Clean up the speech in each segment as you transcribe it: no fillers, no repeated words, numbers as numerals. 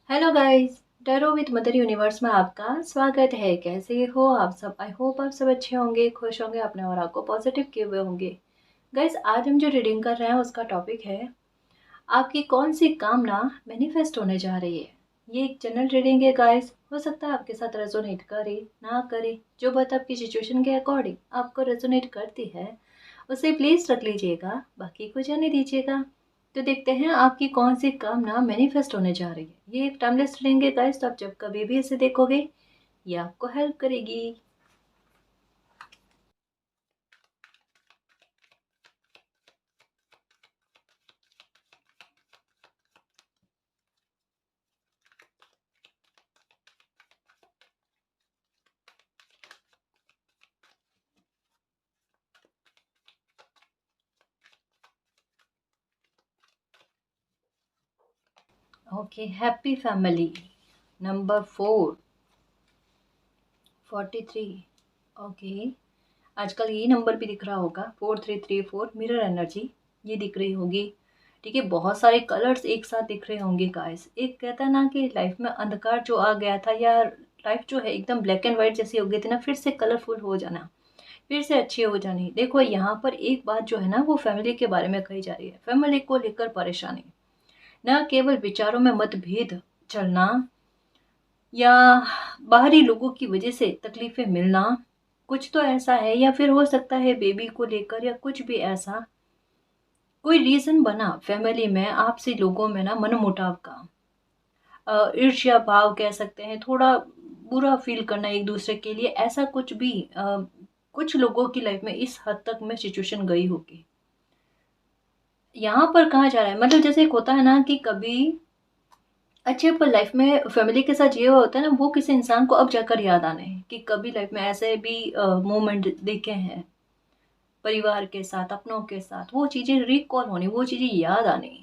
Hello guys. Tarot with mother universe में आपका स्वागत है। कैसे हो आप सब? आई होप आप सब अच्छे होंगे, खुश होंगे, अपने और आपको पॉजिटिव किए हुए होंगे। गाइस, आज हम जो रीडिंग कर रहे हैं उसका टॉपिक है आपकी कौन सी कामना मैनिफेस्ट होने जा रही है। ये एक जनरल रीडिंग है गाइस। हो सकता है आपके साथ रेजोनेट करे ना करे, जो बात आपकी सिचुएशन के अकॉर्डिंग आपको रेजोनेट करती है उसे प्लीज रख लीजिएगा, बाकी को जाने दीजिएगा। तो देखते हैं आपकी कौन सी कामना मैनिफेस्ट होने जा रही है। ये एक टाइमलेस रीडिंग है गाइस, तो आप जब कभी भी इसे देखोगे ये आपको हेल्प करेगी। Okay, happy family number 43। Okay, आजकल ये नंबर भी दिख रहा होगा 4334, मिरर एनर्जी ये दिख रही होगी। ठीक है, बहुत सारे कलर्स एक साथ दिख रहे होंगे गाइस। एक कहता है ना कि लाइफ में अंधकार जो आ गया था, या लाइफ जो है एकदम ब्लैक एंड व्हाइट जैसी हो गई थी ना, फिर से कलरफुल हो जाना, फिर से अच्छी हो जानी। देखो यहाँ पर एक बात जो है ना वो फैमिली के बारे में कही जा रही है। फैमिली को लेकर परेशानी, न केवल विचारों में मतभेद चलना, या बाहरी लोगों की वजह से तकलीफें मिलना, कुछ तो ऐसा है। या फिर हो सकता है बेबी को लेकर, या कुछ भी ऐसा कोई रीजन बना फैमिली में आपसी लोगों में ना मनमुटाव का। ईर्ष्या भाव कह सकते हैं, थोड़ा बुरा फील करना एक दूसरे के लिए, ऐसा कुछ भी कुछ लोगों की लाइफ में इस हद तक में सिचुएशन गई होगी। यहाँ पर कहा जा रहा है, मतलब जैसे एक होता है ना कि कभी अच्छे पर लाइफ में फैमिली के साथ ये होता है ना, वो किसी इंसान को अब जाकर याद आने कि कभी लाइफ में ऐसे भी मोमेंट देखे हैं परिवार के साथ, अपनों के साथ, वो चीजें रिकॉल होनी, वो चीजें याद आनी।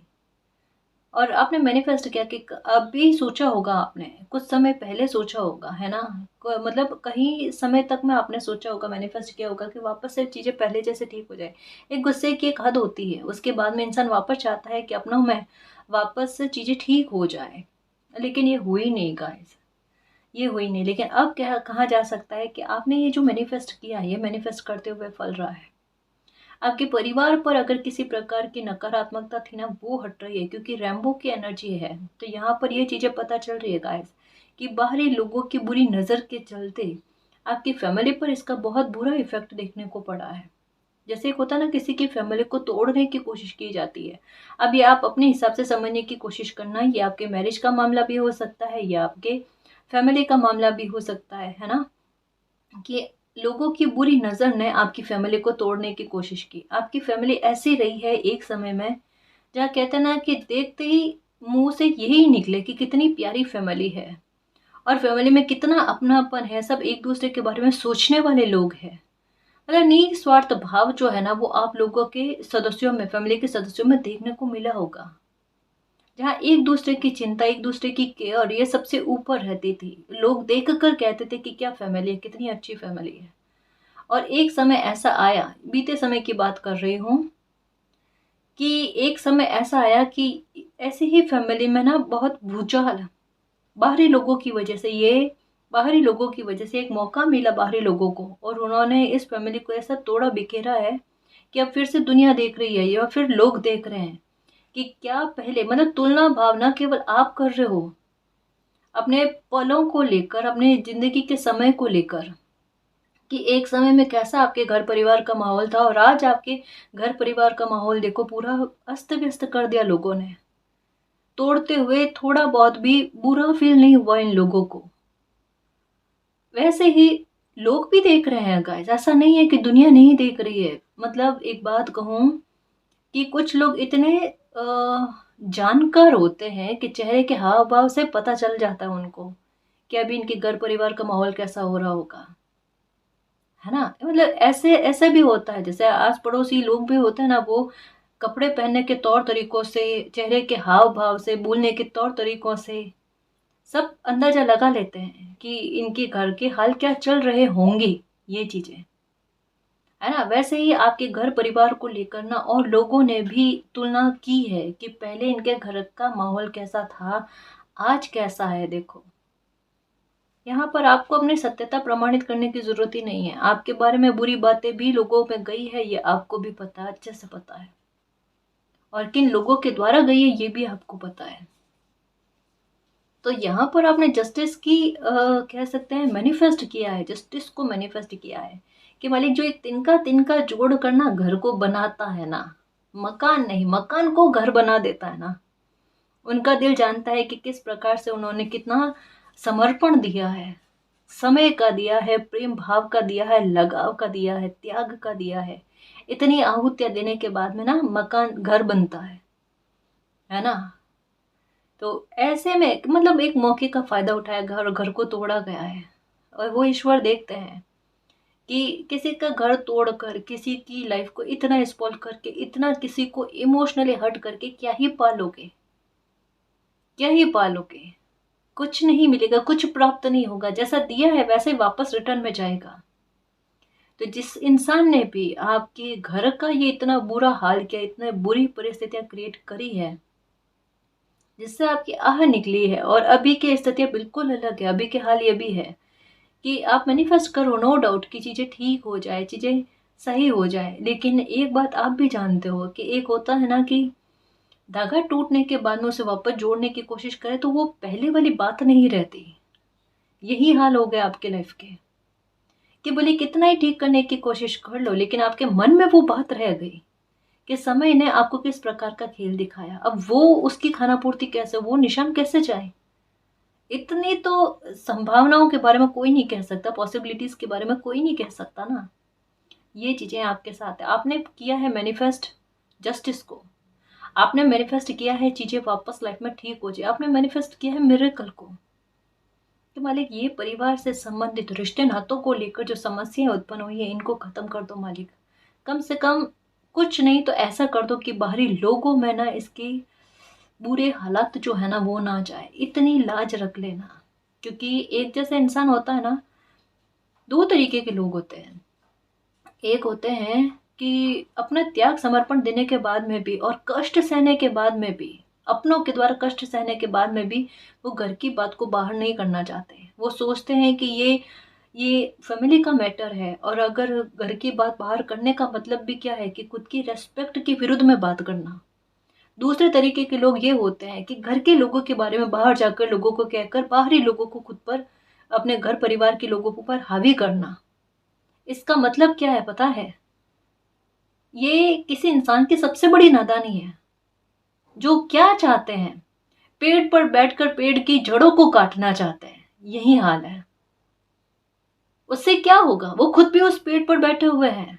और आपने मैनिफेस्ट किया कि अभी सोचा होगा, आपने कुछ समय पहले सोचा होगा, है ना। मतलब कहीं समय तक में आपने सोचा होगा, मैनिफेस्ट किया होगा कि वापस से चीजें पहले जैसे ठीक हो जाए। एक गुस्से की एक हद होती है, उसके बाद में इंसान वापस चाहता है कि अपनों में वापस से चीजें ठीक हो जाए। लेकिन ये हुई नहीं गाइस, ये हुई नहीं। लेकिन अब क्या कहा जा सकता है कि आपने ये जो मैनिफेस्ट किया है, ये मैनिफेस्ट करते हुए फल रहा है। आपके परिवार पर अगर किसी प्रकार की नकारात्मकता थी ना, वो हट रही है, क्योंकि रैम्बो की एनर्जी है। तो यहाँ पर ये चीजें पता चल रही है गाइस कि बाहरी लोगों की बुरी नजर के चलते आपकी फैमिली पर इसका बहुत बुरा इफेक्ट देखने को पड़ा है। जैसे एक होता है ना, किसी की फैमिली को तोड़ने की कोशिश की जाती है। अब ये आप अपने हिसाब से समझने की कोशिश करना, ये आपके मैरिज का मामला भी हो सकता है, या आपके फैमिली का मामला भी हो सकता है ना। कि लोगों की बुरी नज़र ने आपकी फैमिली को तोड़ने की कोशिश की। आपकी फैमिली ऐसी रही है एक समय में, जहाँ कहते हैं ना कि देखते ही मुंह से यही निकले कि कितनी प्यारी फैमिली है, और फैमिली में कितना अपनापन है, सब एक दूसरे के बारे में सोचने वाले लोग हैं। मतलब निस्वार्थ भाव जो है ना, वो आप लोगों के सदस्यों में, फैमिली के सदस्यों में देखने को मिला होगा। जहाँ एक दूसरे की चिंता, एक दूसरे की केयर, ये सबसे ऊपर रहती थी। लोग देख कर कहते थे कि क्या फैमिली है, कितनी अच्छी फैमिली है। और एक समय ऐसा आया, बीते समय की बात कर रही हूँ, कि एक समय ऐसा आया कि ऐसे ही फैमिली में ना बहुत भूचाल, बाहरी लोगों की वजह से, ये बाहरी लोगों की वजह से एक मौका मिला बाहरी लोगों को, और उन्होंने इस फैमिली को ऐसा तोड़ा बिखेरा है कि अब फिर से दुनिया देख रही है, या फिर लोग देख रहे हैं कि क्या पहले, मतलब तुलना भावना केवल आप कर रहे हो अपने पलों को लेकर, अपने जिंदगी के समय को लेकर, कि एक समय में कैसा आपके घर परिवार का माहौल था, और आज आपके घर परिवार का माहौल देखो, पूरा अस्त व्यस्त कर दिया लोगों ने। तोड़ते हुए थोड़ा बहुत भी बुरा फील नहीं हुआ इन लोगों को। वैसे ही लोग भी देख रहे हैं गाइस, ऐसा नहीं है कि दुनिया नहीं देख रही है। मतलब एक बात कहूँ कि कुछ लोग इतने जानकार होते हैं कि चेहरे के हाव भाव से पता चल जाता है उनको कि अभी इनके घर परिवार का माहौल कैसा हो रहा होगा, है ना। मतलब ऐसे ऐसे भी होता है, जैसे आस पड़ोसी लोग भी होते हैं ना, वो कपड़े पहनने के तौर तरीकों से, चेहरे के हाव भाव से, बोलने के तौर तरीकों से सब अंदाजा लगा लेते हैं कि इनके घर के हाल क्या चल रहे होंगे, ये चीजें, है ना। वैसे ही आपके घर परिवार को लेकर ना, और लोगों ने भी तुलना की है कि पहले इनके घर का माहौल कैसा था, आज कैसा है देखो। यहाँ पर आपको अपनी सत्यता प्रमाणित करने की ज़रूरत ही नहीं है। आपके बारे में बुरी बातें भी लोगों में गई है, ये आपको भी पता है, अच्छे से पता है। और किन लोगों के द्वारा गई है ये भी आपको पता है। तो यहाँ पर आपने जस्टिस की कह सकते हैं मैनिफेस्ट किया है, जस्टिस को मैनिफेस्ट किया है कि मालिक जो एक तिनका तिनका जोड़ कर ना घर को बनाता है ना, मकान नहीं, मकान को घर बना देता है ना, उनका दिल जानता है कि किस प्रकार से उन्होंने कितना समर्पण दिया है, समय का दिया है, प्रेम भाव का दिया है, लगाव का दिया है, त्याग का दिया है। इतनी आहुतियां देने के बाद में ना मकान घर बनता है ना। तो ऐसे में मतलब एक मौके का फायदा उठाया घर, घर को तोड़ा गया है। और वो ईश्वर देखते हैं कि किसी का घर तोड़कर, किसी की लाइफ को इतना स्पॉइल करके, इतना किसी को इमोशनली हर्ट करके क्या ही पालोगे, क्या ही पालोगे। कुछ नहीं मिलेगा, कुछ प्राप्त नहीं होगा। जैसा दिया है वैसे ही वापस रिटर्न में जाएगा। तो जिस इंसान ने भी आपके घर का ये इतना बुरा हाल किया, इतने बुरी परिस्थितियां क्रिएट करी है, जिससे आपकी आह निकली है, और अभी की स्थितियां बिल्कुल अलग है। अभी के हाल ये भी है कि आप मैनिफेस्ट करो, नो डाउट, कि चीज़ें ठीक हो जाए, चीज़ें सही हो जाए। लेकिन एक बात आप भी जानते हो कि एक होता है ना कि धागा टूटने के बाद में उसे वापस जोड़ने की कोशिश करें तो वो पहले वाली बात नहीं रहती। यही हाल हो गया आपके लाइफ के कि बोले कितना ही ठीक करने की कोशिश कर लो, लेकिन आपके मन में वो बात रह गई कि समय ने आपको किस प्रकार का खेल दिखाया। अब वो उसकी खाना पूर्ति कैसे, वो निशान कैसे जाए। इतनी तो संभावनाओं के बारे में कोई नहीं कह सकता, पॉसिबिलिटीज के बारे में कोई नहीं कह सकता ना। ये चीजें आपके साथ है। आपने किया है मैनिफेस्ट जस्टिस को, आपने मैनिफेस्ट किया है चीजें वापस लाइफ में ठीक हो जाए, आपने मैनिफेस्ट किया है मिरेकल को कि मालिक ये परिवार से संबंधित रिश्ते नातों को लेकर जो समस्याएं उत्पन्न हुई है इनको खत्म कर दो मालिक। कम से कम कुछ नहीं तो ऐसा कर दो कि बाहरी लोगों में ना इसकी बुरे हालात जो है ना वो ना जाए, इतनी लाज रख लेना। क्योंकि एक जैसा इंसान होता है ना, दो तरीके के लोग होते हैं। एक होते हैं कि अपना त्याग समर्पण देने के बाद में भी और कष्ट सहने के बाद में भी, अपनों के द्वारा कष्ट सहने के बाद में भी वो घर की बात को बाहर नहीं करना चाहते। वो सोचते हैं कि ये फैमिली का मैटर है, और अगर घर की बात बाहर करने का मतलब भी क्या है कि खुद की रेस्पेक्ट के विरुद्ध में बात करना। दूसरे तरीके के लोग ये होते हैं कि घर के लोगों के बारे में बाहर जाकर लोगों को कहकर बाहरी लोगों को खुद पर, अपने घर परिवार के लोगों पर हावी करना। इसका मतलब क्या है पता है? ये किसी इंसान की सबसे बड़ी नादानी है। जो क्या चाहते हैं, पेड़ पर बैठकर पेड़ की जड़ों को काटना चाहते हैं। यही हाल है। उससे क्या होगा? वो खुद भी उस पेड़ पर बैठे हुए हैं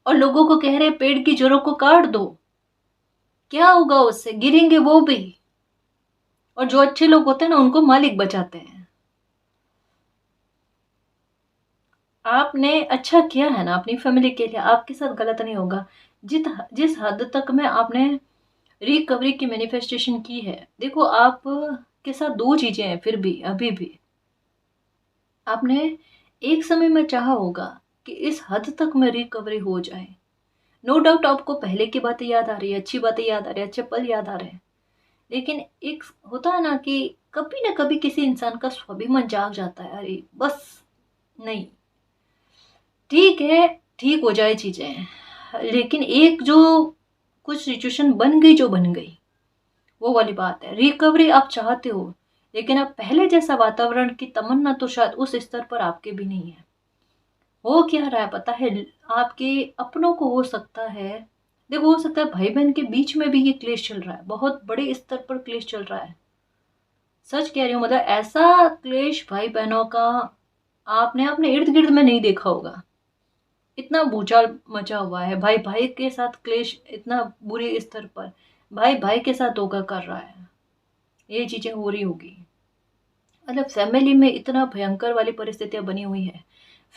और लोगों को कह रहे हैं पेड़ की जड़ों को काट दो। क्या होगा उससे? गिरेंगे वो भी। और जो अच्छे लोग होते हैं ना उनको मालिक बचाते हैं। आपने अच्छा किया है ना अपनी फैमिली के लिए, आपके साथ गलत नहीं होगा। जिस हद तक में आपने रिकवरी की मैनिफेस्टेशन की है, देखो आप के साथ दो चीजें हैं फिर भी अभी भी। आपने एक समय में चाहा होगा कि इस हद तक में रिकवरी हो जाए। नो डाउट आपको पहले की बातें याद आ रही है, अच्छी बातें याद आ रही है, अच्छे पल याद आ रहे हैं। लेकिन एक होता है ना कि कभी ना कभी किसी इंसान का स्वाभिमान जाग जाता है, अरे बस नहीं, ठीक है, ठीक हो जाए चीजें। लेकिन एक जो कुछ सिचुएशन बन गई जो बन गई, वो वाली बात है। रिकवरी आप चाहते हो, लेकिन अब पहले जैसा वातावरण की तमन्ना तो शायद उस स्तर पर आपके भी नहीं है। हो क्या रहा है पता है? आपके अपनों को हो सकता है, देखो हो सकता है भाई बहन के बीच में भी ये क्लेश चल रहा है, बहुत बड़े स्तर पर क्लेश चल रहा है। सच कह रही हूँ, मतलब ऐसा क्लेश भाई बहनों का आपने अपने इर्द गिर्द में नहीं देखा होगा। इतना भूचाल मचा हुआ है, भाई भाई के साथ क्लेश इतना बुरे स्तर पर, भाई भाई के साथ धोखा कर रहा है, ये चीजें हो रही होगी। मतलब फैमिली में इतना भयंकर वाली परिस्थितियां बनी हुई है।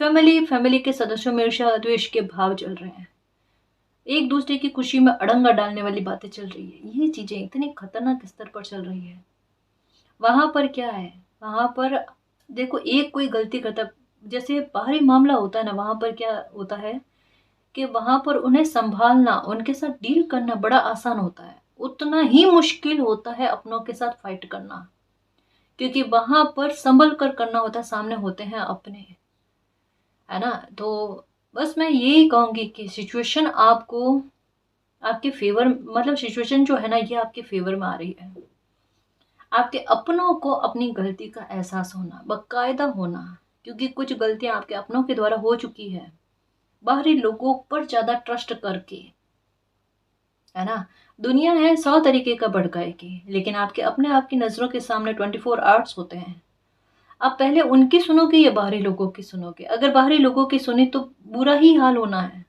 फैमिली के सदस्यों में ईर्ष्या द्वेष के भाव चल रहे हैं, एक दूसरे की खुशी में अड़ंगा डालने वाली बातें चल रही है। ये चीजें इतनी खतरनाक स्तर पर चल रही है। वहां पर क्या है, वहां पर देखो एक कोई गलती करता, जैसे बाहरी मामला होता है ना, वहां पर क्या होता है कि वहां पर उन्हें संभालना, उनके साथ डील करना बड़ा आसान होता है, उतना ही मुश्किल होता है अपनों के साथ फाइट करना। क्योंकि वहाँ पर संभल कर करना होता है, सामने होते हैं अपने, है ना। तो बस मैं यही कहूँगी कि सिचुएशन आपको आपके फेवर, मतलब सिचुएशन जो है ना ये आपके फेवर में आ रही है। आपके अपनों को अपनी गलती का एहसास होना, बाकायदा होना, क्योंकि कुछ गलतियां आपके अपनों के द्वारा हो चुकी है बाहरी लोगों पर ज़्यादा ट्रस्ट करके, है ना। दुनिया है 100 तरीके का भड़काए की, लेकिन आपके अपने आपकी नज़रों के सामने 24 आवर्स होते हैं। आप पहले उनकी सुनोगे या बाहरी लोगों की सुनोगे? अगर बाहरी लोगों की सुनी तो बुरा ही हाल होना है।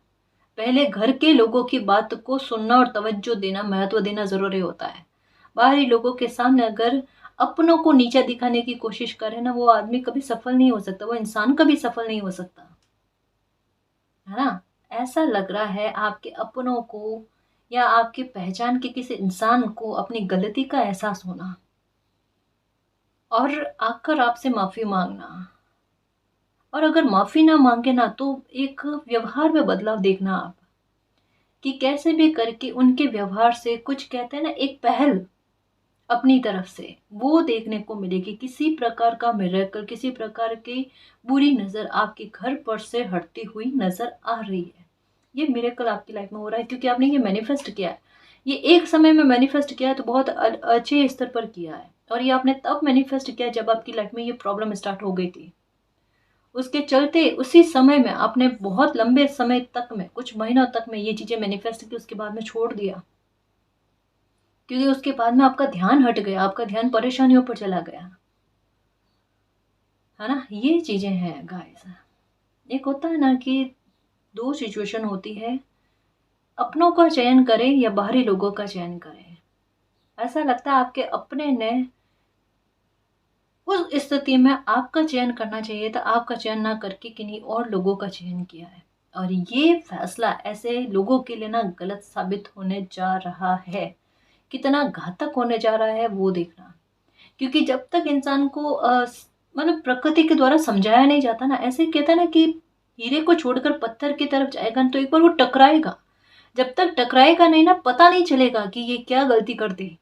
पहले घर के लोगों की बात को सुनना और तवज्जो देना, महत्व देना ज़रूरी होता है। बाहरी लोगों के सामने अगर अपनों को नीचा दिखाने की कोशिश करे ना, वो आदमी कभी सफल नहीं हो सकता, वो इंसान कभी सफल नहीं हो सकता, है ना। ऐसा लग रहा है आपके अपनों को या आपकी पहचान के किसी इंसान को अपनी गलती का एहसास होना और आकर आपसे माफ़ी मांगना, और अगर माफ़ी ना मांगे ना तो एक व्यवहार में बदलाव देखना आप, कि कैसे भी करके उनके व्यवहार से कुछ कहते हैं ना, एक पहल अपनी तरफ से वो देखने को मिलेगी। किसी प्रकार का मिरेकल, किसी प्रकार की बुरी नज़र आपके घर पर से हटती हुई नज़र आ रही है। ये मिरेकल आपकी लाइफ में हो रहा है क्योंकि आपने ये मैनिफेस्ट किया है। ये एक समय में मैनिफेस्ट किया है तो बहुत अच्छे स्तर पर किया है, और ये आपने तब मैनिफेस्ट किया जब आपकी लाइफ में ये प्रॉब्लम स्टार्ट हो गई थी। उसके चलते उसी समय में आपने बहुत लंबे समय तक में, कुछ महीनों तक में ये चीज़ें मैनिफेस्ट की, उसके बाद में छोड़ दिया, क्योंकि उसके बाद में आपका ध्यान हट गया, आपका ध्यान परेशानियों पर चला गया, है ना। ये चीज़ें हैं गाइस। एक होता है ना कि दो सिचुएशन होती है, अपनों का चयन करें या बाहरी लोगों का चयन करें। ऐसा लगता है आपके अपने ने उस स्थिति में आपका चयन करना चाहिए था, आपका चयन ना करके किन्हीं और लोगों का चयन किया है, और ये फैसला ऐसे लोगों के लिए ना गलत साबित होने जा रहा है। कितना घातक होने जा रहा है वो देखना, क्योंकि जब तक इंसान को मतलब प्रकृति के द्वारा समझाया नहीं जाता ना, ऐसे कहता है ना कि हीरे को छोड़कर पत्थर की तरफ जाएगा ना तो एक बार वो टकराएगा। जब तक टकराएगा नहीं ना, पता नहीं चलेगा कि ये क्या गलती कर दी।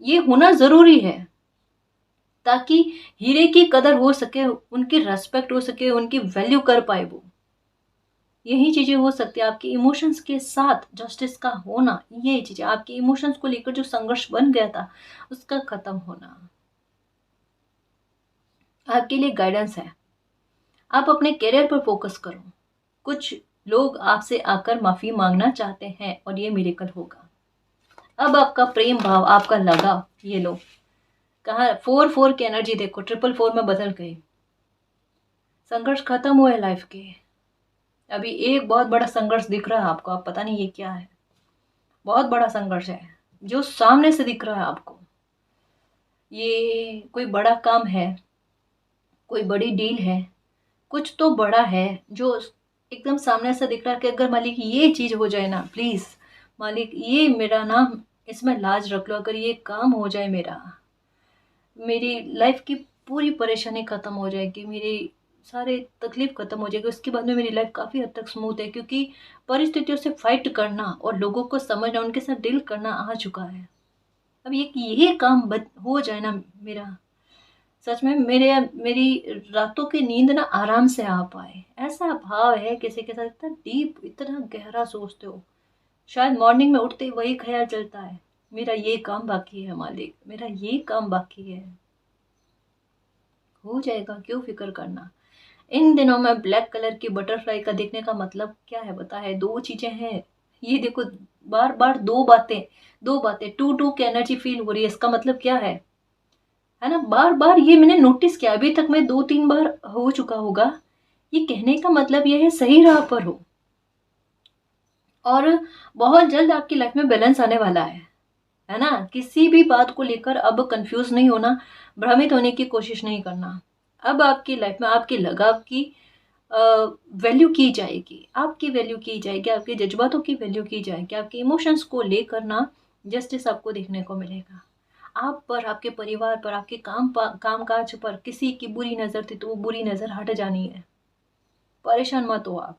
ये होना ज़रूरी है ताकि हीरे की कदर हो सके, उनकी रेस्पेक्ट हो सके, उनकी वैल्यू कर पाए वो। यही चीज़ें हो सकती है आपके इमोशंस के साथ जस्टिस का होना, ये चीज़ें आपके इमोशंस को लेकर जो संघर्ष बन गया था उसका खत्म होना आपके लिए गाइडेंस है। आप अपने करियर पर फोकस करो। कुछ लोग आपसे आकर माफ़ी मांगना चाहते हैं और ये मिरेकल होगा। अब आपका प्रेम भाव, आपका लगाव, ये लो कहाँ 4-4 की एनर्जी देखो, 4-4 में बदल गई। संघर्ष खत्म हुए लाइफ के। अभी एक बहुत बड़ा संघर्ष दिख रहा है आपको, आप पता नहीं ये क्या है। बहुत बड़ा संघर्ष है जो सामने से दिख रहा है आपको। ये कोई बड़ा काम है, कोई बड़ी डील है, कुछ तो बड़ा है जो एकदम सामने से दिख रहा है कि अगर मालिक ये चीज़ हो जाए ना, प्लीज़ मालिक ये मेरा नाम इसमें लाज रख लो, अगर ये काम हो जाए मेरा, मेरी लाइफ की पूरी परेशानी ख़त्म हो जाएगी, मेरी सारे तकलीफ़ ख़त्म हो जाएगी, उसके बाद में मेरी लाइफ काफ़ी हद तक स्मूथ है, क्योंकि परिस्थितियों से फाइट करना और लोगों को समझना, उनके साथ डील करना आ चुका है। अब ये काम हो जाए ना मेरा, सच में मेरी रातों की नींद ना आराम से आ पाए, ऐसा भाव है किसी के साथ इतना डीप, इतना गहरा सोचते हो, शायद मॉर्निंग में उठते ही वही ख्याल चलता है, मेरा ये काम बाकी है मालिक, मेरा ये काम बाकी है। हो जाएगा, क्यों फिक्र करना। इन दिनों में ब्लैक कलर की बटरफ्लाई का देखने का मतलब क्या है पता है? दो चीजें हैं, ये देखो, बार बार दो बातें टू टू की एनर्जी फील हो रही है। इसका मतलब क्या है ना, बार बार ये मैंने नोटिस किया, अभी तक मैं 2-3 बार हो चुका होगा। ये कहने का मतलब ये है सही राह पर हो, और बहुत जल्द आपकी लाइफ में बैलेंस आने वाला है ना। किसी भी बात को लेकर अब कंफ्यूज नहीं होना, भ्रमित होने की कोशिश नहीं करना। अब आपकी लाइफ में आपके लगाव की वैल्यू की जाएगी, आपकी वैल्यू की जाएगी, आपके जज्बातों की वैल्यू की जाएगी, आपके इमोशंस को लेकर ना जस्टिस आपको देखने को मिलेगा। आप पर, आपके परिवार पर, आपके कामकाज पर किसी की बुरी नज़र थी तो वो बुरी नज़र हट जानी है। परेशान मत हो आप,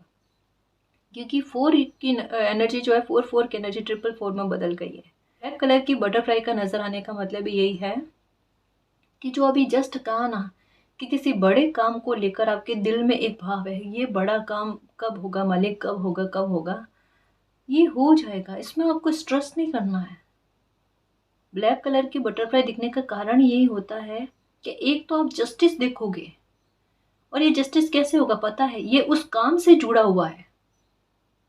क्योंकि 4 की एनर्जी जो है, 4-4 की एनर्जी 4-4 में बदल गई है। ब्लैक कलर की बटरफ्लाई का नज़र आने का मतलब यही है कि जो अभी जस्ट कहा ना कि किसी बड़े काम को लेकर आपके दिल में एक भाव है, ये बड़ा काम कब होगा मालिक, कब होगा कब होगा, ये हो जाएगा, इसमें आपको स्ट्रेस नहीं करना है। ब्लैक कलर की बटरफ्लाई दिखने का कारण यही होता है कि एक तो आप जस्टिस देखोगे, और ये जस्टिस कैसे होगा पता है, ये उस काम से जुड़ा हुआ है,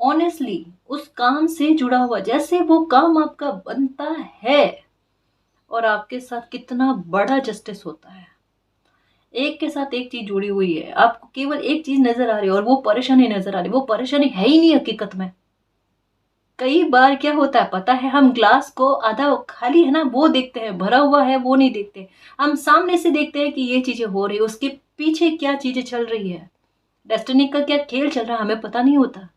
ऑनेस्टली उस काम से जुड़ा हुआ, जैसे वो काम आपका बनता है और आपके साथ कितना बड़ा जस्टिस होता है। एक के साथ एक चीज जुड़ी हुई है, आपको केवल एक चीज नजर आ रही है और वो परेशानी नजर आ रही है, वो परेशानी है ही नहीं हकीकत में। कई बार क्या होता है पता है, हम ग्लास को आधा खाली है ना वो देखते हैं, भरा हुआ है वो नहीं देखते। हम सामने से देखते हैं कि ये चीजें हो रही है, उसके पीछे क्या चीजें चल रही है, डेस्टिनी का क्या खेल चल रहा है, हमें पता नहीं होता।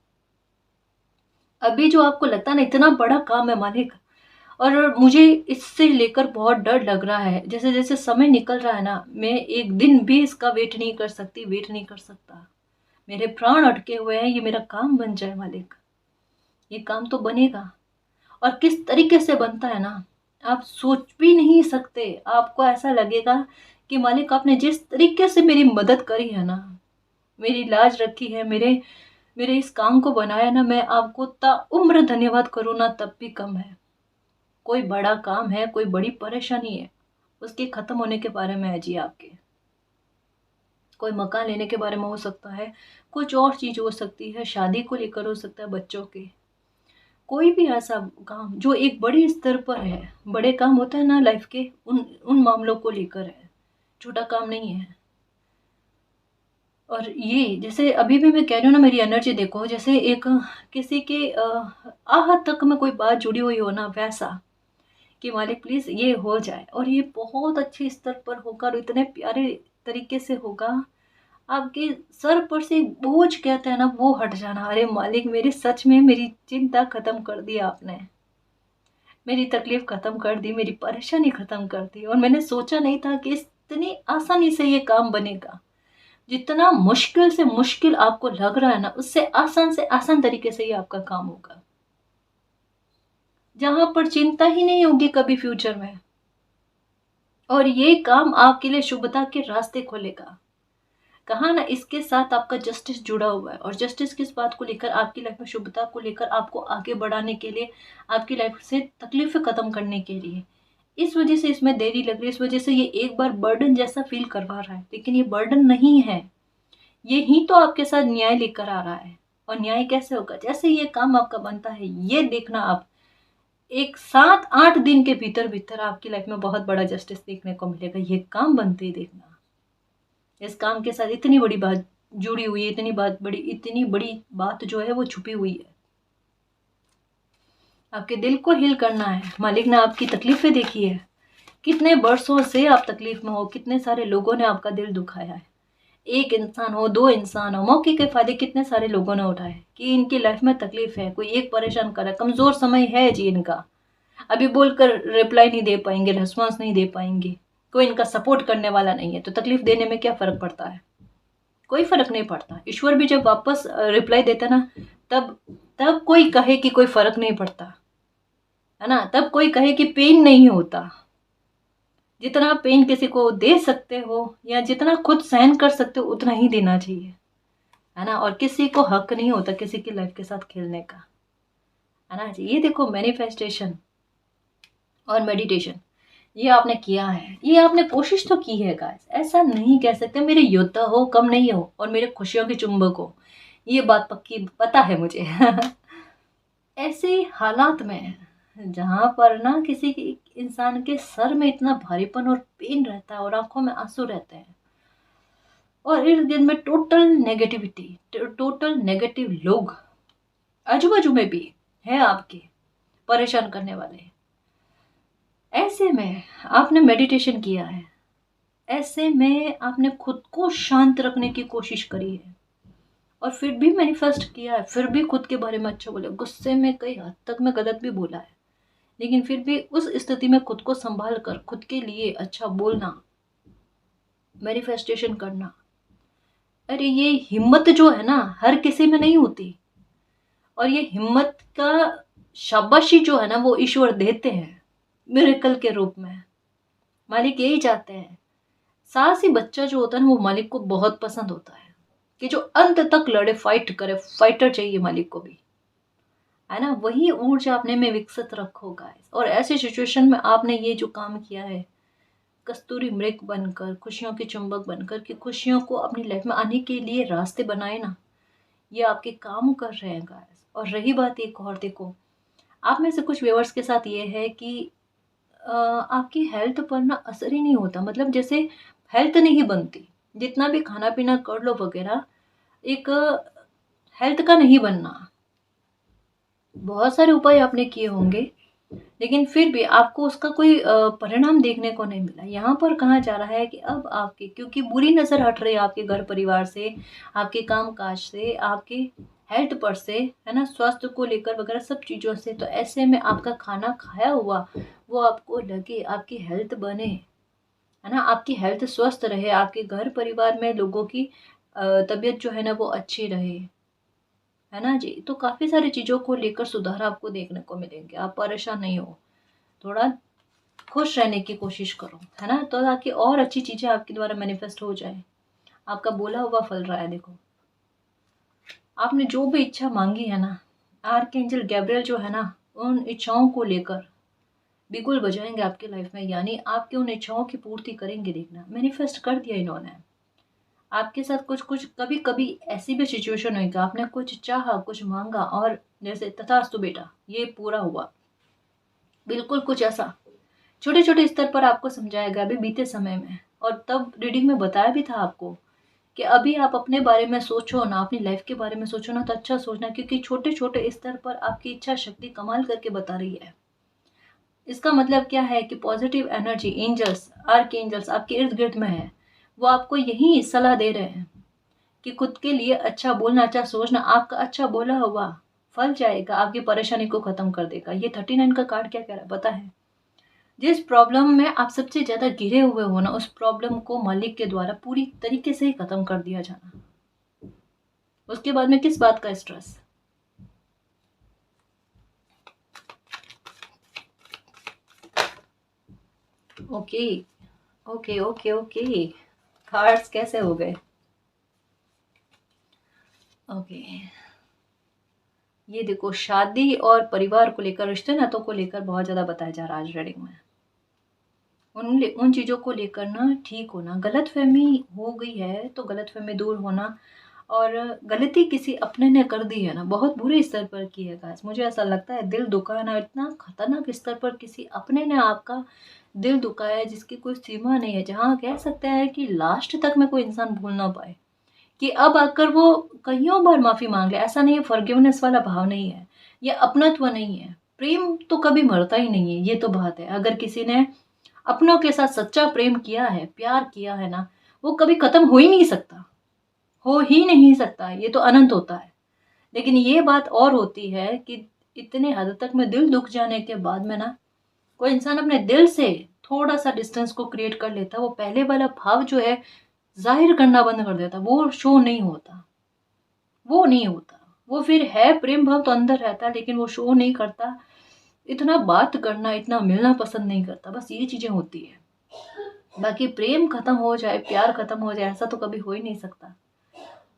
अभी जो आपको लगता है ना इतना बड़ा काम है मालिक, और मुझे इससे लेकर बहुत डर लग रहा है, जैसे जैसे समय निकल रहा है ना, मैं एक दिन भी इसका वेट नहीं कर सकती, वेट नहीं कर सकता। मेरे प्राण अटके हुए हैं, ये मेरा काम बन जाए मालिक, ये काम तो बनेगा। और किस तरीके से बनता है ना, आप सोच भी नहीं सकते। आपको ऐसा लगेगा कि मालिक आपने जिस तरीके से मेरी मदद करी है ना, मेरी लाज रखी है, मेरे मेरे इस काम को बनाया ना, मैं आपको ताउम्र धन्यवाद करूँ ना तब भी कम है। कोई बड़ा काम है, कोई बड़ी परेशानी है, उसके खत्म होने के बारे में है जी आपके। कोई मकान लेने के बारे में हो सकता है, कुछ और चीज हो सकती है, शादी को लेकर हो सकता है, बच्चों के, कोई भी ऐसा काम जो एक बड़ी स्तर पर है। बड़े काम होता है ना लाइफ के, उन उन मामलों को लेकर है, छोटा काम नहीं है। और ये जैसे अभी भी मैं कह रही हूँ ना, मेरी एनर्जी देखो, जैसे एक किसी के आह तक में कोई बात जुड़ी हुई हो ना, वैसा कि मालिक प्लीज ये हो जाए, और ये बहुत अच्छे स्तर पर होगा और इतने प्यारे तरीके से होगा, आपके सर पर से एक बोझ कहते हैं ना वो हट जाना। अरे मालिक मेरी सच में मेरी चिंता खत्म कर दी आपने, मेरी तकलीफ खत्म कर दी, मेरी परेशानी खत्म कर दी। और मैंने सोचा नहीं था कि इतनी आसानी से ये काम बनेगा। जितना मुश्किल से मुश्किल आपको लग रहा है ना, उससे आसान तरीके से ये आपका काम होगा, जहां पर चिंता ही नहीं होगी कभी फ्यूचर में। और ये काम आपके लिए शुभता के रास्ते खोलेगा। कहा ना, इसके साथ आपका जस्टिस जुड़ा हुआ है, और जस्टिस किस बात को लेकर, आपकी लाइफ में शुभता को लेकर, आपको आगे बढ़ाने के लिए, आपकी लाइफ से तकलीफें खत्म करने के लिए। इस वजह से इसमें देरी लग रही है, इस वजह से ये एक बार बर्डन जैसा फील करवा रहा है, लेकिन ये बर्डन नहीं है, ये ही तो आपके साथ न्याय लेकर आ रहा है। और न्याय कैसे होगा, जैसे ये काम आपका बनता है, ये देखना आप, एक 7-8 दिन के भीतर भीतर आपकी लाइफ में बहुत बड़ा जस्टिस देखने को मिलेगा। ये काम बनते ही देखना, इस काम के साथ इतनी बड़ी बात जुड़ी हुई है, इतनी बड़ी बात जो है वो छुपी हुई है। आपके दिल को हील करना है। मालिक ने आपकी तकलीफें देखी है, कितने बरसों से आप तकलीफ में हो, कितने सारे लोगों ने आपका दिल दुखाया है। एक इंसान हो, दो इंसान हो, मौके के फायदे कितने सारे लोगों ने उठाए कि इनकी लाइफ में तकलीफ है, कोई एक परेशान कर रहा है, कमजोर समय है जी इनका, अभी बोलकर रिप्लाई नहीं दे पाएंगे, रिस्पॉन्स नहीं दे पाएंगे, कोई इनका सपोर्ट करने वाला नहीं है, तो तकलीफ देने में क्या फर्क पड़ता है, कोई फर्क नहीं पड़ता। ईश्वर भी जब वापस रिप्लाई देता ना, तब तब कोई कहे कि कोई फर्क नहीं पड़ता, है ना, तब कोई कहे कि पेन नहीं होता। जितना पेन किसी को दे सकते हो या जितना खुद सहन कर सकते हो, उतना ही देना चाहिए, है ना। और किसी को हक नहीं होता किसी की लाइफ के साथ खेलने का, है ना। ये देखो, मैनिफेस्टेशन और मेडिटेशन ये आपने किया है, ये आपने कोशिश तो की है गाइस, ऐसा नहीं कह सकते मेरे योद्धा हो कम नहीं हो और मेरे खुशियों के चुंबक हो, ये बात पक्की पता है मुझे। ऐसे हालात में जहां पर ना किसी इंसान के सर में इतना भारीपन और पेन रहता है और आंखों में आंसू रहते हैं, और इर्द गिर्द में टोटल नेगेटिविटी, टोटल नेगेटिव लोग आजू बाजू में भी है आपके परेशान करने वाले, ऐसे में आपने मेडिटेशन किया है, ऐसे में आपने खुद को शांत रखने की कोशिश करी है, और फिर भी मैनिफेस्ट किया है, फिर भी खुद के बारे में अच्छा बोला, गुस्से में कई हद तक मैं गलत भी बोला है, लेकिन फिर भी उस स्थिति में खुद को संभाल कर खुद के लिए अच्छा बोलना, मैनिफेस्टेशन करना, अरे ये हिम्मत जो है ना हर किसी में नहीं होती, और ये हिम्मत का शाबाशी जो है ना वो ईश्वर देते हैं मिरेकल के रूप में। मालिक यही चाहते हैं साहसी बच्चा जो होता है ना वो मालिक को बहुत पसंद होता है, कि जो अंत तक लड़े, फाइट करे, फाइटर चाहिए मालिक को भी, है ना। वही ऊर्जा अपने में विकसित रखो गाइस। और ऐसे सिचुएशन में आपने ये जो काम किया है, कस्तूरी मृग बनकर, खुशियों के चुंबक बनकर, कि खुशियों को अपनी लाइफ में आने के लिए रास्ते बनाए ना, ये आपके काम कर रहे हैं गाइस। और रही बात एक और, देखो आप में से कुछ व्यूअर्स के साथ ये है कि आपकी हेल्थ पर ना असर ही नहीं होता, मतलब जैसे हेल्थ नहीं बनती, जितना भी खाना पीना कर लो वगैरह, एक हेल्थ का नहीं बनना। बहुत सारे उपाय आपने किए होंगे, लेकिन फिर भी आपको उसका कोई परिणाम देखने को नहीं मिला। यहाँ पर कहा जा रहा है कि अब आपकी, क्योंकि बुरी नज़र हट रही है आपके घर परिवार से, आपके काम काज से, आपके हेल्थ पर से, है ना, स्वास्थ्य को लेकर वगैरह सब चीज़ों से। तो ऐसे में आपका खाना खाया हुआ वो आपको लगे, आपकी हेल्थ बने, है ना, आपकी हेल्थ स्वस्थ रहे, आपके घर परिवार में लोगों की तबीयत जो है ना वो अच्छी रहे, है ना जी। तो काफ़ी सारी चीज़ों को लेकर सुधार आपको देखने को मिलेंगे। आप परेशान नहीं हो, थोड़ा खुश रहने की कोशिश करो, है ना, तो ताकि और अच्छी चीज़ें आपके द्वारा मैनिफेस्ट हो जाए। आपका बोला हुआ फल रहा है, देखो आपने जो भी इच्छा मांगी है ना, आर्कएंजल गैब्रियल जो है ना, उन इच्छाओं को लेकर बिल्कुल बजाएंगे आपकी लाइफ में, यानी आपकी उन इच्छाओं की पूर्ति करेंगे। देखना, मैनिफेस्ट कर दिया इन्होंने आपके साथ। कुछ कुछ कभी कभी ऐसी भी सिचुएशन हुई कि आपने कुछ चाहा, कुछ मांगा, और जैसे तथास्तु बेटा ये पूरा हुआ, बिल्कुल कुछ ऐसा छोटे छोटे स्तर पर आपको समझाया गया अभी बीते समय में। और तब रीडिंग में बताया भी था आपको कि अभी आप अपने बारे में सोचो ना, अपनी लाइफ के बारे में सोचो ना, तो अच्छा सोचना, क्योंकि छोटे छोटे स्तर पर आपकी इच्छा शक्ति कमाल करके बता रही है। इसका मतलब क्या है कि positive energy, angels, archangels आपके इर्द गिर्द में है। वो आपको यही सलाह दे रहे हैं कि खुद के लिए अच्छा बोलना, अच्छा सोचना, आपका अच्छा बोला हुआ फल जाएगा, आपकी परेशानी को खत्म कर देगा। ये 39 का कार्ड क्या कह रहा है पता है? जिस प्रॉब्लम में आप सबसे ज़्यादा घिरे हुए हो ना, उस प्रॉब्लम को मालिक के द्वारा पूरी तरीके से ही खत्म कर दिया जाना। उसके बाद में किस बात का stress? Okay okay okay okay, cards कैसे हो गए? ओके, ये देखो शादी और परिवार को लेकर, रिश्ते नातों को लेकर बहुत ज़्यादा बताया जा रहा है आज रीडिंग में। उन चीज़ों को लेकर ना ठीक होना, गलतफहमी हो गई है तो गलतफहमी दूर होना। और गलती किसी अपने ने कर दी है ना, बहुत बुरे स्तर पर की है गाइस, मुझे ऐसा लगता है दिल दुखाना इतना खतरनाक स्तर पर किसी अपने ने आपका दिल दुखाया है, जिसकी कोई सीमा नहीं है, जहाँ कह सकते हैं कि लास्ट तक में कोई इंसान भूल ना पाए, कि अब आकर वो कईयों बार माफ़ी मांग ले। ऐसा नहीं है, फॉरगिवनेस वाला भाव नहीं है, ये अपनत्व नहीं है। प्रेम तो कभी मरता ही नहीं है, ये तो बात है। अगर किसी ने अपनों के साथ सच्चा प्रेम किया है, प्यार किया है ना, वो कभी खत्म हो ही नहीं सकता, हो ही नहीं सकता, ये तो अनंत होता है। लेकिन ये बात और होती है कि इतने हद तक में दिल दुख जाने के बाद में ना, कोई इंसान अपने दिल से थोड़ा सा डिस्टेंस को क्रिएट कर लेता, वो पहले वाला भाव जो है जाहिर करना बंद कर देता, वो शो नहीं होता, वो नहीं होता। वो फिर है, प्रेम भाव तो अंदर रहता है, लेकिन वो शो नहीं करता, इतना बात करना, इतना मिलना पसंद नहीं करता, बस ये चीजें होती है। बाकी प्रेम खत्म हो जाए, प्यार खत्म हो जाए, ऐसा तो कभी हो ही नहीं सकता,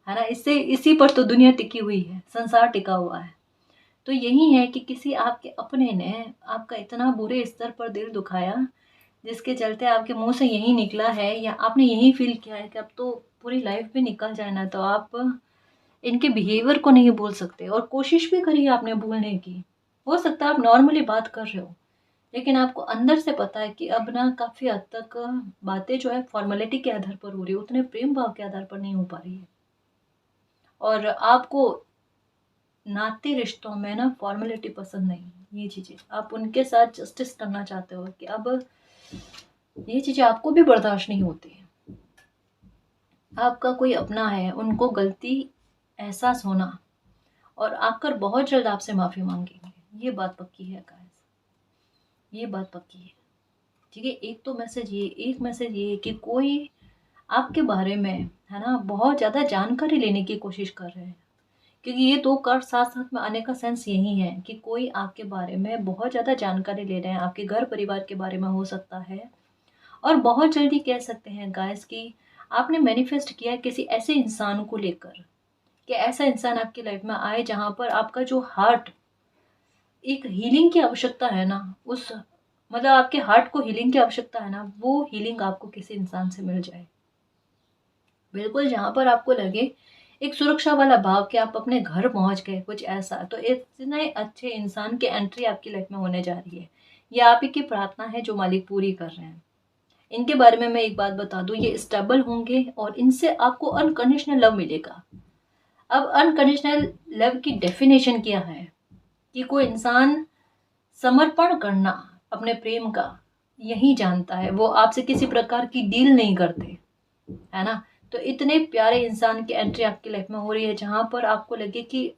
है ना। इससे इसी पर तो दुनिया टिकी हुई है, संसार टिका हुआ है। तो यही है कि किसी आपके अपने ने आपका इतना बुरे स्तर पर दिल दुखाया, जिसके चलते आपके मुंह से यही निकला है, या आपने यही फील किया है कि अब तो पूरी लाइफ भी निकल जाए ना, तो आप इनके बिहेवियर को नहीं भूल सकते। और कोशिश भी करी आपने भूलने की, हो सकता है आप नॉर्मली बात कर रहे हो, लेकिन आपको अंदर से पता है कि अब ना काफ़ी हद तक बातें जो है फॉर्मेलिटी के आधार पर हो रही है, उतने प्रेम भाव के आधार पर नहीं हो पा रही है। और आपको नाते रिश्तों में ना फॉर्मेलिटी पसंद नहीं है, ये चीज़ें आप उनके साथ जस्टिस करना चाहते हो, कि अब ये चीज़ें आपको भी बर्दाश्त नहीं होती है। आपका कोई अपना है, उनको गलती एहसास होना, और आकर बहुत जल्द आपसे माफ़ी मांगेंगे, ये बात पक्की है गाइस, ये बात पक्की है। ठीक है, एक तो मैसेज ये, एक मैसेज ये कि कोई आपके बारे में, है ना, बहुत ज़्यादा जानकारी लेने की कोशिश कर रहे हैं, क्योंकि ये दो कार्ड साथ साथ में आने का सेंस यही है कि कोई आपके बारे में बहुत ज़्यादा जानकारी ले रहे हैं, आपके घर परिवार के बारे में हो सकता है, और बहुत जल्दी कह सकते हैं गाइस कि आपने मैनिफेस्ट किया है किसी ऐसे इंसान को लेकर, कि ऐसा इंसान आपकी लाइफ में आए जहाँ पर आपका जो हार्ट एक हीलिंग की आवश्यकता है ना, उस मतलब आपके हार्ट को हीलिंग की आवश्यकता है ना, वो हीलिंग आपको किसी इंसान से मिल जाए। बिल्कुल जहाँ पर आपको लगे एक सुरक्षा वाला भाव कि आप अपने घर पहुँच गए, कुछ ऐसा, तो इतने अच्छे इंसान की एंट्री आपकी लाइफ में होने जा रही है। ये आप ही की प्रार्थना है जो मालिक पूरी कर रहे हैं। इनके बारे में मैं एक बात बता दूँ, ये स्टेबल होंगे और इनसे आपको अनकंडीशनल लव मिलेगा। अब अनकंडीशनल लव की डेफिनेशन क्या है कि कोई इंसान समर्पण करना अपने प्रेम का यही जानता है, वो आपसे किसी प्रकार की डील नहीं करते, है ना। तो इतने प्यारे इंसान की एंट्री आपकी लाइफ में हो रही है जहां पर आपको लगे कि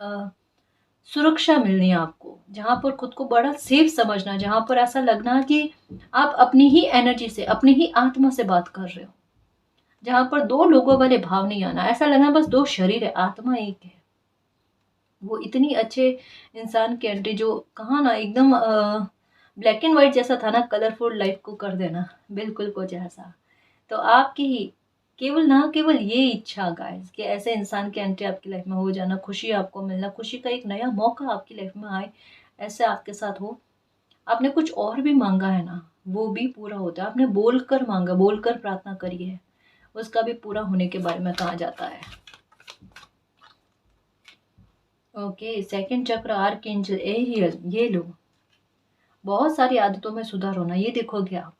सुरक्षा मिलनी है आपको, जहां पर खुद को बड़ा सेफ समझना, जहां पर ऐसा लगना कि आप अपनी ही एनर्जी से, अपनी ही आत्मा से बात कर रहे हो, जहां पर दो लोगों वाले भाव नहीं आना, ऐसा लगना बस दो शरीर है, आत्मा एक है। वो इतनी अच्छे इंसान की एंट्री जो कहा ना एकदम ब्लैक एंड व्हाइट जैसा था ना, कलरफुल लाइफ को कर देना बिल्कुल कुछ ऐसा। तो आपकी ही केवल ना केवल ये इच्छा गाइस कि ऐसे इंसान की एंट्री आपकी लाइफ में हो जाना, खुशी आपको मिलना, खुशी का एक नया मौका आपकी लाइफ में आए, ऐसे आपके साथ हो। आपने कुछ और भी मांगा है ना, वो भी पूरा होता है। आपने बोलकर मांगा, बोलकर प्रार्थना करी है, उसका भी पूरा होने के बारे में कहा जाता है। ओके, सेकंड चक्र आर्कएंजल एरियल, ये लो। बहुत सारी आदतों में सुधार होना, ये देखोगे आप।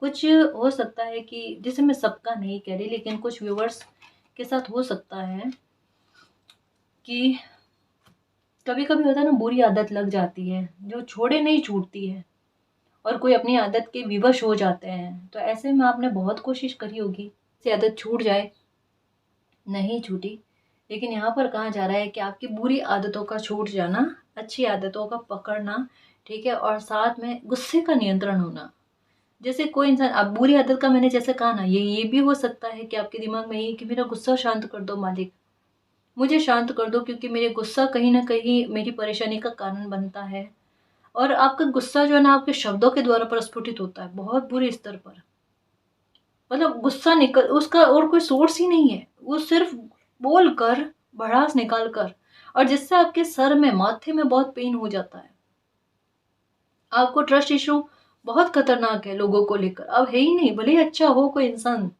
कुछ हो सकता है कि जैसे मैं सबका नहीं कह रही, लेकिन कुछ व्यूवर्स के साथ हो सकता है कि कभी कभी होता है ना, बुरी आदत लग जाती है जो छोड़े नहीं छूटती है, और कोई अपनी आदत के विवश हो जाते हैं। तो ऐसे में आपने बहुत कोशिश करी होगी कि आदत छूट जाए, नहीं छूटी। लेकिन यहाँ पर कहा जा रहा है कि आपकी बुरी आदतों का छूट जाना, अच्छी आदतों का पकड़ना, ठीक है, और साथ में गुस्से का नियंत्रण होना। जैसे कोई इंसान, अब बुरी आदत का मैंने जैसे कहा ना, ये भी हो सकता है कि आपके दिमाग में ये कि मेरा गुस्सा शांत कर दो मालिक, मुझे शांत कर दो, क्योंकि मेरे गुस्सा कहीं ना कहीं मेरी परेशानी का कारण बनता है। और आपका गुस्सा जो है ना, आपके शब्दों के द्वारा प्रस्फुटित होता है बहुत बुरे स्तर पर। मतलब गुस्सा निकल, उसका और कोई सोर्स ही नहीं है, वो सिर्फ बोल कर, भड़ास निकाल कर, और जिससे आपके सर में, माथे में बहुत पेन हो जाता है। आपको ट्रस्ट इशू बहुत खतरनाक है लोगों को लेकर, अब है ही नहीं, भले ही अच्छा हो कोई इंसान,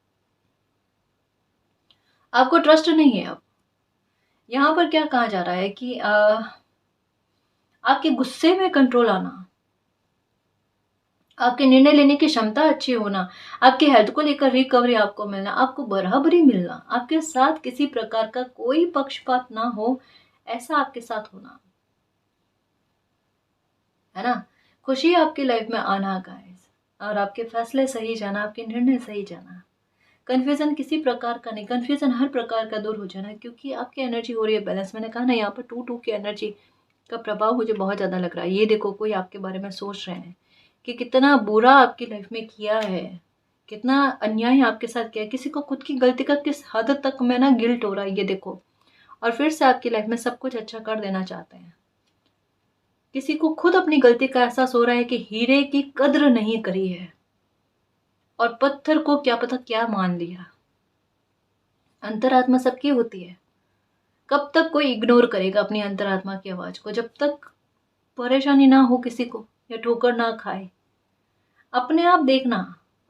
आपको ट्रस्ट नहीं है अब। यहाँ पर क्या कहा जा रहा है कि आपके गुस्से में कंट्रोल आना, आपके निर्णय लेने की क्षमता अच्छी होना, आपके हेल्थ को लेकर रिकवरी आपको मिलना, आपको बराबरी मिलना, आपके साथ किसी प्रकार का कोई पक्षपात ना हो, ऐसा आपके साथ होना, है ना। खुशी आपकी लाइफ में आना गाइस, और आपके फैसले सही जाना, आपके निर्णय सही जाना, कन्फ्यूजन किसी प्रकार का नहीं, कन्फ्यूजन हर प्रकार का दूर हो जाना, क्योंकि आपकी एनर्जी हो रही है बैलेंस। मैंने कहा ना, यहाँ पर 2-2 की एनर्जी का प्रभाव मुझे बहुत ज़्यादा लग रहा है। ये देखो, कोई आपके बारे में सोच रहे हैं कि कितना बुरा आपकी लाइफ में किया है, कितना अन्याय आपके साथ किया है, किसी को खुद की गलती का किस हद तक में ना गिल्ट हो रहा है, ये देखो। और फिर से आपकी लाइफ में सब कुछ अच्छा कर देना चाहते हैं। किसी को खुद अपनी गलती का एहसास हो रहा है कि हीरे की कद्र नहीं करी है, और पत्थर को क्या पता क्या मान लिया। अंतरात्मा सबकी होती है। कब तक कोई इग्नोर करेगा अपनी अंतरात्मा की आवाज को, जब तक परेशानी ना हो किसी को, या ठोकर ना खाए। अपने आप देखना,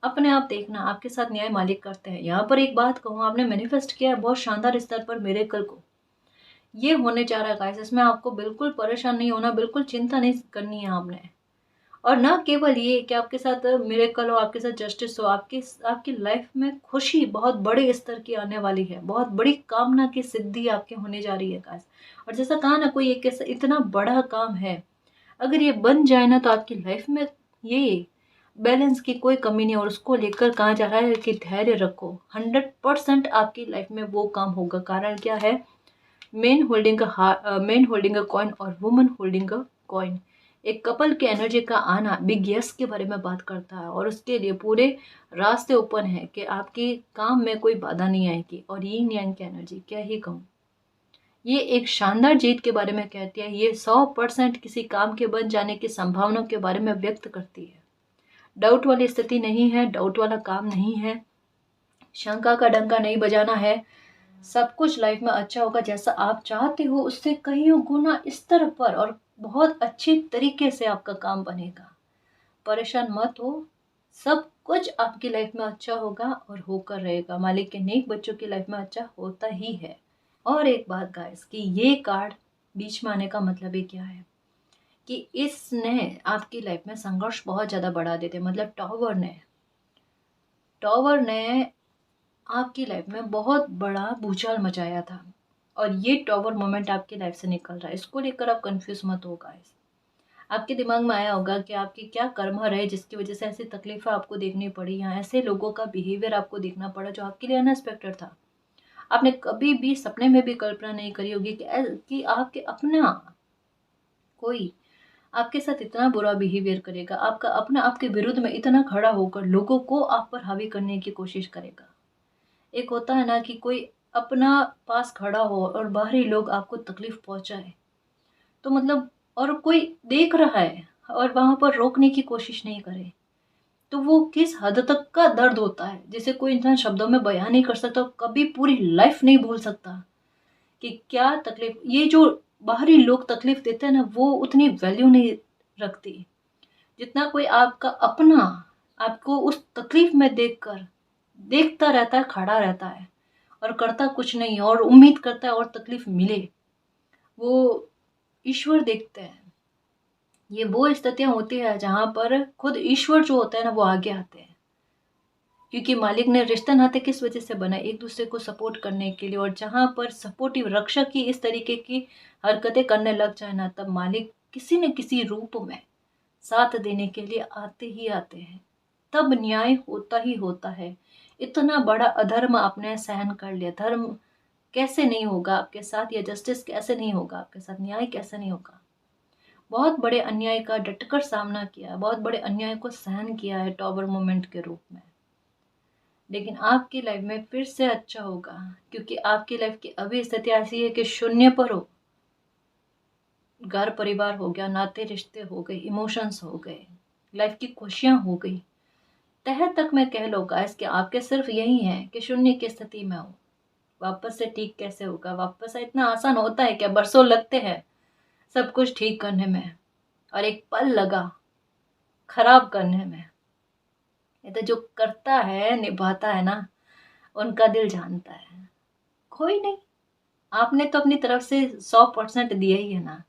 अपने आप देखना, आपके साथ न्याय मालिक करते हैं। यहाँ पर एक बात कहूँ, आपने मैनिफेस्ट किया है बहुत शानदार स्तर पर मिरेकल को, ये होने जा रहा है गाइस। इसमें आपको बिल्कुल परेशान नहीं होना, बिल्कुल चिंता नहीं करनी है आपने। और ना केवल ये कि आपके साथ मिरेकल हो, आपके साथ जस्टिस हो, आपकी आपकी लाइफ में खुशी बहुत बड़े स्तर की आने वाली है, बहुत बड़ी कामना की सिद्धि आपके होने जा रही है गाइस। और जैसा कहा ना, कोई एक ऐसा इतना बड़ा काम है, अगर ये बन जाए ना, तो आपकी लाइफ में ये बैलेंस की कोई कमी नहीं। और उसको लेकर कहा जा रहा है कि धैर्य रखो, 100% आपकी लाइफ में वो काम होगा। कारण क्या है, मैन होल्डिंग अ कॉइन और वुमन होल्डिंग अ कॉइन, एक कपल की एनर्जी का आना बिग यस के बारे में बात करता है, और उसके लिए पूरे रास्ते ओपन है कि आपके काम में कोई बाधा नहीं आएगी। और यिन यांग की एनर्जी क्या ही कहूँ, ये एक शानदार जीत के बारे में कहती है। ये 100% किसी काम के बन जाने की संभावना के बारे में व्यक्त करती है। डाउट वाली स्थिति नहीं है, डाउट वाला काम नहीं है, शंका का डंका नहीं बजाना है। सब कुछ लाइफ में अच्छा होगा, जैसा आप चाहते हो उससे कईयों गुना स्तर पर और बहुत अच्छे तरीके से आपका काम बनेगा। परेशान मत हो, सब कुछ आपकी लाइफ में अच्छा होगा और होकर रहेगा। मालिक के नेक बच्चों की लाइफ में अच्छा होता ही है। और एक बात गाइस कि ये कार्ड बीच में आने का मतलब ही क्या है कि इसने आपकी लाइफ में संघर्ष बहुत ज़्यादा बढ़ा देते, मतलब टॉवर ने आपकी लाइफ में बहुत बड़ा भूचाल मचाया था और ये टॉवर मोमेंट आपकी लाइफ से निकल रहा है। इसको लेकर आप कंफ्यूज मत हो गाइस। आपके दिमाग में आया होगा कि आपकी क्या कर्म रहे जिसकी वजह से ऐसी तकलीफें आपको देखनी पड़ी या ऐसे लोगों का बिहेवियर आपको देखना पड़ा जो आपके लिए अनएक्सपेक्टेड था। आपने कभी भी सपने में भी कल्पना नहीं करी होगी कि आपके अपना कोई आपके साथ इतना बुरा बिहेवियर करेगा, आपका अपना आपके विरुद्ध में इतना खड़ा होकर लोगों को आप पर हावी करने की कोशिश करेगा। एक होता है ना कि कोई अपना पास खड़ा हो और बाहरी लोग आपको तकलीफ पहुंचाए, तो मतलब और कोई देख रहा है और वहां पर रोकने की कोशिश नहीं करे, तो वो किस हद तक का दर्द होता है जिसे कोई इंसान शब्दों में बयान नहीं कर सकता, कभी पूरी लाइफ नहीं भूल सकता कि क्या तकलीफ ये जो बाहरी लोग तकलीफ देते हैं ना, वो उतनी वैल्यू नहीं रखती जितना कोई आपका अपना आपको उस तकलीफ में देखकर देखता रहता है, खड़ा रहता है और करता कुछ नहीं और उम्मीद करता है और तकलीफ मिले। वो ईश्वर देखते हैं। ये वो स्थितियां होती है जहां पर खुद ईश्वर जो होता है ना वो आगे आते हैं, क्योंकि मालिक ने रिश्ते नाते किस वजह से बनाए, एक दूसरे को सपोर्ट करने के लिए। और जहां पर सपोर्टिव रक्षक की इस तरीके की हरकतें करने लग जाए ना, तब मालिक किसी न किसी रूप में साथ देने के लिए आते ही आते हैं। तब न्याय होता ही होता है। इतना बड़ा अधर्म आपने सहन कर लिया, धर्म कैसे नहीं होगा आपके साथ, या जस्टिस कैसे नहीं होगा आपके साथ, न्याय कैसे नहीं होगा। बहुत बड़े अन्याय का डटकर सामना किया है, बहुत बड़े अन्याय को सहन किया है टॉवर मोमेंट के रूप में। लेकिन आपकी लाइफ में फिर से अच्छा होगा, क्योंकि आपकी लाइफ की अभी स्थिति ऐसी है कि शून्य पर हो। घर परिवार हो गया, नाते रिश्ते हो गए, इमोशंस हो गए, लाइफ की खुशियां हो गई, तह तक मैं कह लो गाइस कि आपके सिर्फ यही है कि शून्य की स्थिति में हो। वापस से ठीक कैसे होगा, वापस से इतना आसान होता है क्या? बरसों लगते हैं सब कुछ ठीक करने में और एक पल लगा खराब करने में। ये तो जो करता है निभाता है ना, उनका दिल जानता है। कोई नहीं, आपने तो अपनी तरफ से 100% दिया ही है ना।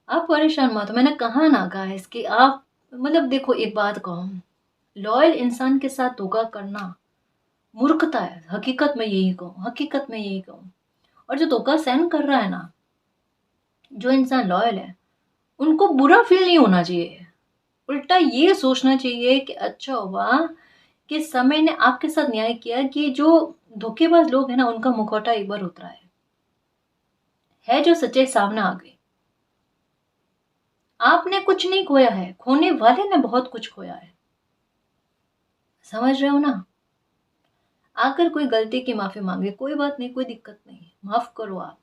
आप परेशान मत हो। मैंने कहा ना गाइस कि आप मतलब देखो, एक बात कहूँ, लॉयल इंसान के साथ धोखा करना मूर्खता है। हकीकत में यही कहूँ। और जो धोखा सहन कर रहा है ना, जो इंसान लॉयल है, उनको बुरा फील नहीं होना चाहिए। उल्टा ये सोचना चाहिए कि अच्छा हुआ कि समय ने आपके साथ न्याय किया कि जो धोखेबाज लोग हैं ना, उनका मुखौटा एक बार उतरा है जो सच्चाई सामने आ गई। आपने कुछ नहीं खोया है, खोने वाले ने बहुत कुछ खोया है। समझ रहे हो ना? आकर कोई गलती की माफी मांगे, कोई बात नहीं, कोई दिक्कत नहीं, माफ करो आप,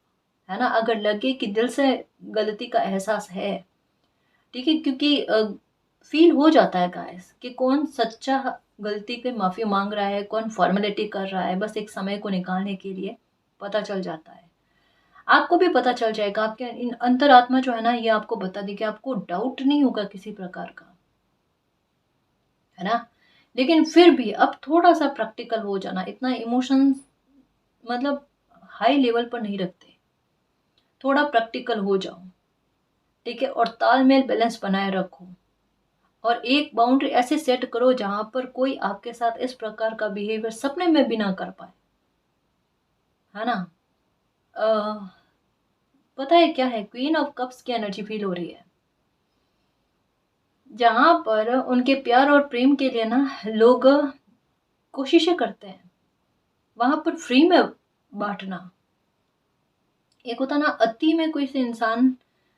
है ना? अगर लगे कि दिल से गलती का एहसास है, ठीक है, क्योंकि फील हो जाता है गाइस कि कौन सच्चा गलती की माफी मांग रहा है, कौन फॉर्मेलिटी कर रहा है, बस एक समय को निकालने के लिए पता चल जाता है। आपको भी पता चल जाएगा, आपके अंतरात्मा जो है ना, ये आपको बता देगी, आपको डाउट नहीं होगा किसी प्रकार का, है ना? लेकिन फिर भी अब थोड़ा सा प्रैक्टिकल हो जाना, इतना इमोशंस मतलब हाई लेवल पर नहीं रखते, थोड़ा प्रैक्टिकल हो जाओ, ठीक है? और तालमेल बैलेंस बनाए रखो और एक बाउंड्री ऐसे सेट करो जहां पर कोई आपके साथ इस प्रकार का बिहेवियर सपने में भी ना कर पाए, है ना? अ, पता है क्या है, क्वीन ऑफ कप्स की एनर्जी फील हो रही है, जहां पर उनके प्यार और प्रेम के लिए ना लोग कोशिशें करते हैं, वहां पर फ्री में बांटना। एक होता ना अति में कोई से इंसान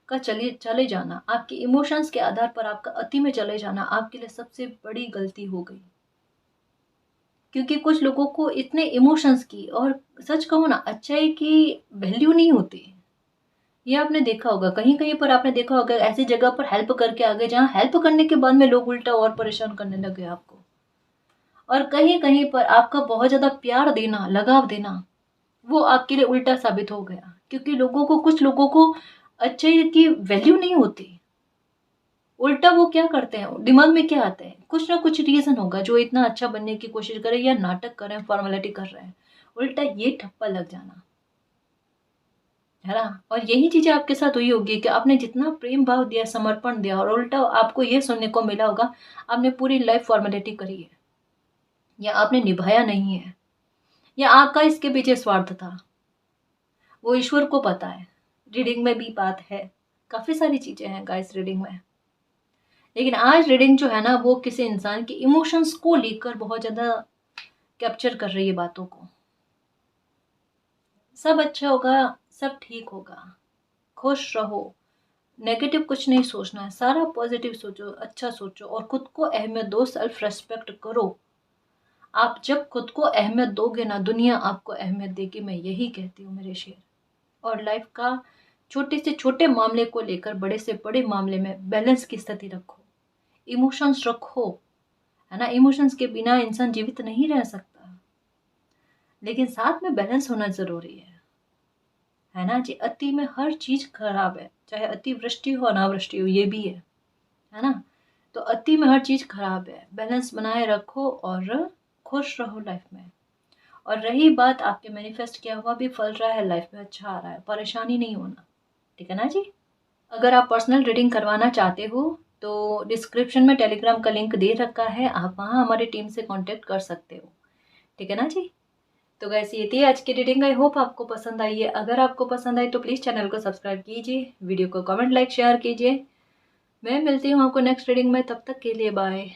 का चले चले जाना, आपके इमोशंस के आधार पर आपका अति में चले जाना आपके लिए सबसे बड़ी गलती हो गई। क्योंकि कुछ लोगों को इतने इमोशंस की और सच कहूँ ना अच्छाई की वैल्यू नहीं होती। ये आपने देखा होगा, कहीं कहीं पर आपने देखा होगा ऐसी जगह पर हेल्प करके आ गए जहाँ हेल्प करने के बाद में लोग उल्टा और परेशान करने लगे आपको। और कहीं कहीं पर आपका बहुत ज्यादा प्यार देना, लगाव देना, वो आपके लिए उल्टा साबित हो गया, क्योंकि लोगों को, कुछ लोगों को अच्छे की वैल्यू नहीं होती। उल्टा वो क्या करते हैं, दिमाग में क्या आता है, कुछ ना कुछ रीजन होगा जो इतना अच्छा बनने की कोशिश करे या नाटक कर रहे हैं, फॉर्मेलिटी कर रहे हैं, उल्टा ये ठप्पा लग जाना, है ना। और यही चीजें आपके साथ हुई होगी कि आपने जितना प्रेम भाव दिया, समर्पण दिया, और उल्टा आपको ये सुनने को मिला होगा आपने पूरी लाइफ फॉर्मेलिटी करी है, या आपने निभाया नहीं है, या आपका इसके पीछे स्वार्थ था। वो ईश्वर को पता है। रीडिंग में भी बात है, काफी सारी चीजें हैं गाइस रीडिंग में। लेकिन आज रीडिंग जो है ना, वो किसी इंसान के इमोशंस को लेकर बहुत ज्यादा कैप्चर कर रही है बातों को। सब अच्छा होगा, सब ठीक होगा, खुश रहो, नेगेटिव कुछ नहीं सोचना है, सारा पॉजिटिव सोचो, अच्छा सोचो, और खुद को अहमियत दो, सेल्फ रेस्पेक्ट करो। आप जब खुद को अहमियत दोगे ना, दुनिया आपको अहमियत देगी, मैं यही कहती हूँ मेरे शेर। और लाइफ का छोटे से छोटे मामले को लेकर बड़े से बड़े मामले में बैलेंस की स्थिति रखो, इमोशंस रखो, है ना। इमोशंस के बिना इंसान जीवित नहीं रह सकता, लेकिन साथ में बैलेंस होना जरूरी है ना जी। अति में हर चीज खराब है, चाहे अतिवृष्टि हो अनावृष्टि हो, ये भी है ना। तो अति में हर चीज खराब है, बैलेंस बनाए रखो और खुश रहो लाइफ में। और रही बात, आपके मैनिफेस्ट किया हुआ भी फल रहा है, लाइफ में अच्छा आ रहा है, परेशानी नहीं होना, ठीक है ना जी। अगर आप पर्सनल रीडिंग करवाना चाहते हो तो डिस्क्रिप्शन में टेलीग्राम का लिंक दे रखा है, आप वहाँ हमारी टीम से कांटेक्ट कर सकते हो, ठीक है ना जी। तो गैस ये थी आज की रीडिंग, आई होप आपको पसंद आई है। अगर आपको पसंद आई तो प्लीज़ चैनल को सब्सक्राइब कीजिए, वीडियो को कमेंट लाइक शेयर कीजिए। मैं मिलती हूँ आपको नेक्स्ट रीडिंग में, तब तक के लिए बाय।